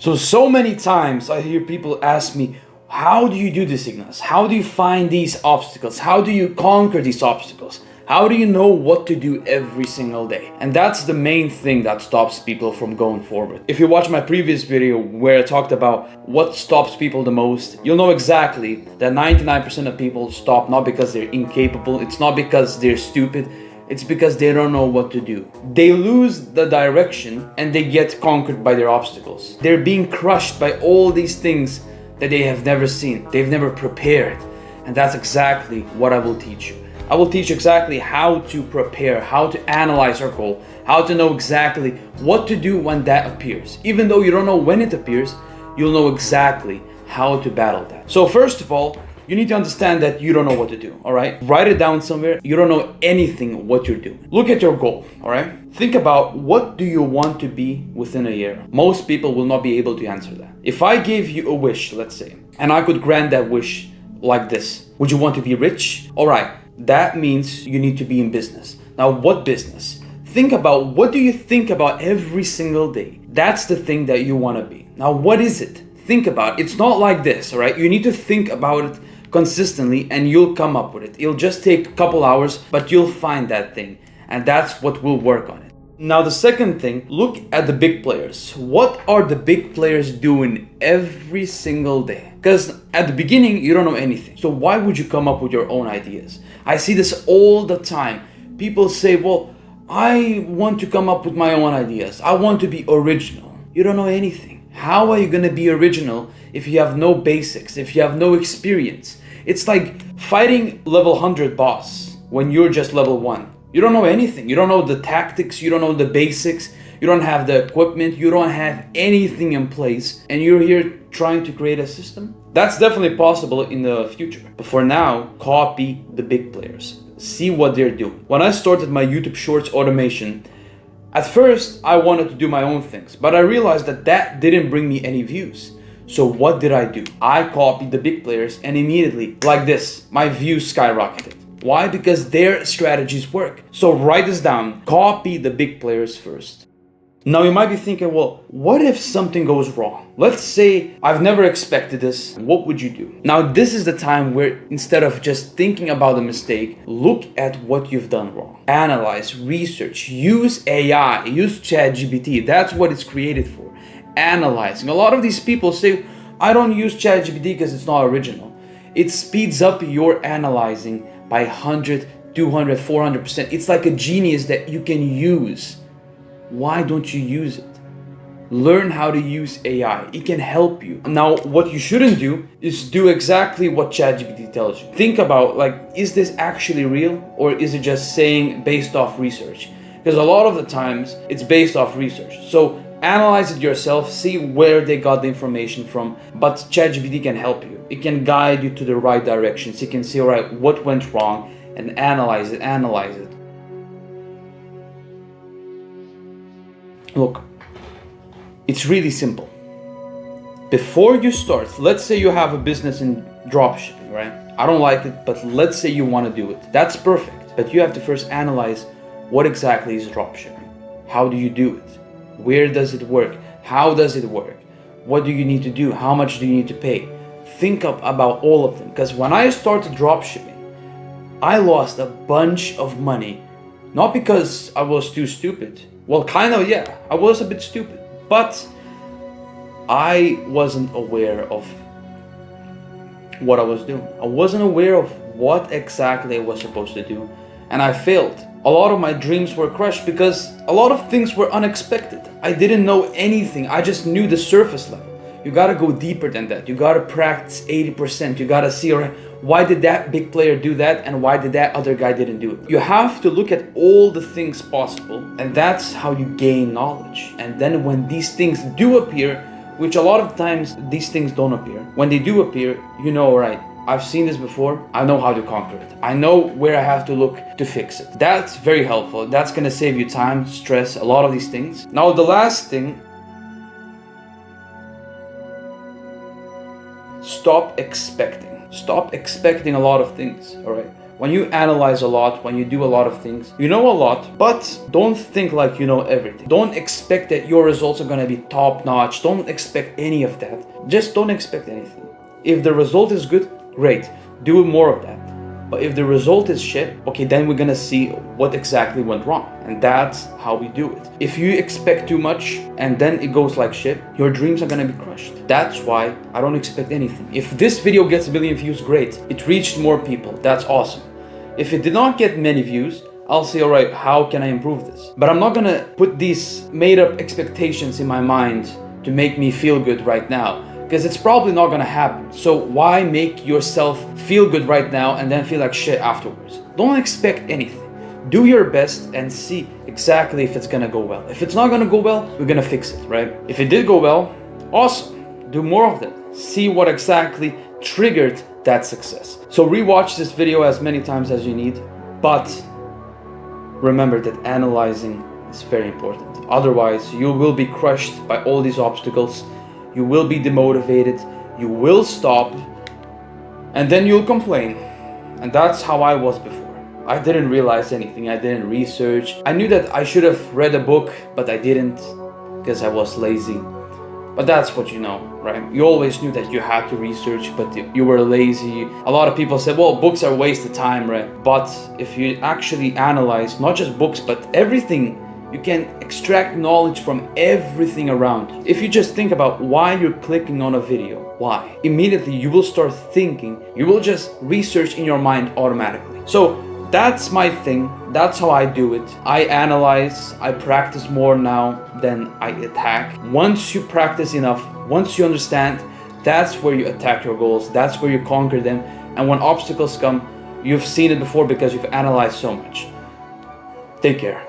So many times I hear people ask me, how do you do this, Ignas? How do you find these obstacles? How do you conquer these obstacles? How do you know what to do every single day? And that's the main thing that stops people from going forward. If you watch my previous video where I talked about what stops people the most, you'll know exactly that 99% of people stop not because they're incapable, it's not because they're stupid, it's because they don't know what to do. They lose the direction and they get conquered by their obstacles. They're being crushed by all these things that they have never seen, they've never prepared. And that's exactly what I will teach you. I will teach exactly how to prepare, how to analyze our goal, how to know exactly what to do when that appears. Even though you don't know when it appears, you'll know exactly how to battle that. So first of all, you need to understand that you don't know what to do, all right? Write it down somewhere. You don't know anything what you're doing. Look at your goal, all right? Think about what do you want to be within a year. Most people will not be able to answer that. If I gave you a wish, let's say, and I could grant that wish like this, would you want to be rich? All right, that means you need to be in business. Now, what business? Think about what do you think about every single day? That's the thing that you want to be. Now, what is it? Think about it. It's not like this, all right? You need to think about it consistently and you'll come up with it. It'll just take a couple hours, but you'll find that thing. And that's what will work on it. Now, the second thing, look at the big players. What are the big players doing every single day? Because at the beginning, you don't know anything. So why would you come up with your own ideas? I see this all the time. People say, well, I want to come up with my own ideas. I want to be original. You don't know anything. How are you going to be original if you have no basics, if you have no experience? It's like fighting level 100 boss when you're just level 1. You don't know anything. You don't know the tactics. You don't know the basics. You don't have the equipment. You don't have anything in place. And you're here trying to create a system? That's definitely possible in the future. But for now, copy the big players. See what they're doing. When I started my YouTube Shorts automation, at first I wanted to do my own things, but I realized that that didn't bring me any views. So what did I do? I copied the big players and immediately, like this, my views skyrocketed. Why? Because their strategies work. So write this down. Copy the big players first. Now you might be thinking, well, what if something goes wrong? Let's say I've never expected this. What would you do? Now this is the time where instead of just thinking about the mistake, look at what you've done wrong. Analyze, research, use AI, use ChatGPT. That's what it's created for. Analyzing. A lot of these people say, I don't use ChatGPT because it's not original. It speeds up your analyzing by 100, 200, 400%. It's like a genius that you can use. Why don't you use it? Learn how to use AI. It can help you. Now, what you shouldn't do is do exactly what ChatGPT tells you. Think about, like, is this actually real or is it just saying based off research? Because a lot of the times it's based off research. So analyze it yourself, see where they got the information from, but ChatGPT can help you. It can guide you to the right directions. It can see, all right, what went wrong and analyze it. Look, it's really simple. Before you start, let's say you have a business in dropshipping, right? I don't like it, but let's say you want to do it. That's perfect. But you have to first analyze what exactly is dropshipping. How do you do it? Where does it work? How does it work? What do you need to do? How much do you need to pay? Think about all of them. Because when I started dropshipping, I lost a bunch of money. Not because I was too stupid. Well, kind of, yeah, I was a bit stupid, but I wasn't aware of what I was doing. I wasn't aware of what exactly I was supposed to do, and I failed. A lot of my dreams were crushed because a lot of things were unexpected. I didn't know anything. I just knew the surface level. You gotta go deeper than that. You gotta practice 80%. You gotta see, all right, why did that big player do that and why did that other guy didn't do it? You have to look at all the things possible, and that's how you gain knowledge. And then when these things do appear, which a lot of times these things don't appear, when they do appear, you know, all right, I've seen this before, I know how to conquer it. I know where I have to look to fix it. That's very helpful. That's gonna save you time, stress, a lot of these things. Now the last thing, stop expecting. Stop expecting a lot of things, all right? When you analyze a lot, when you do a lot of things, you know a lot, but don't think like you know everything. Don't expect that your results are gonna be top notch. Don't expect any of that. Just don't expect anything. If the result is good, great, do more of that. But if the result is shit, okay, then we're gonna see what exactly went wrong. And that's how we do it. If you expect too much and then it goes like shit, your dreams are gonna be crushed. That's why I don't expect anything. If this video gets a billion views, great. It reached more people, that's awesome. If it did not get many views, I'll say, all right, how can I improve this? But I'm not gonna put these made up expectations in my mind to make me feel good right now, because it's probably not gonna happen. So why make yourself feel good right now and then feel like shit afterwards? Don't expect anything. Do your best and see exactly if it's gonna go well. If it's not gonna go well, we're gonna fix it, right? If it did go well, awesome. Do more of that. See what exactly triggered that success. So rewatch this video as many times as you need, but remember that analyzing is very important. Otherwise, you will be crushed by all these obstacles. You will be demotivated, you will stop, and then you'll complain. And that's how I was before. I didn't realize anything, I didn't research. I knew that I should have read a book, but I didn't, because I was lazy. But that's what you know, right? You always knew that you had to research, but you were lazy. A lot of people said, well, books are a waste of time, right? But if you actually analyze, not just books, but everything, you can extract knowledge from everything around you. If you just think about why you're clicking on a video, why? Immediately you will start thinking, you will just research in your mind automatically. So that's my thing, that's how I do it. I analyze, I practice more now than I attack. Once you practice enough, once you understand, that's where you attack your goals, that's where you conquer them. And when obstacles come, you've seen it before because you've analyzed so much. Take care.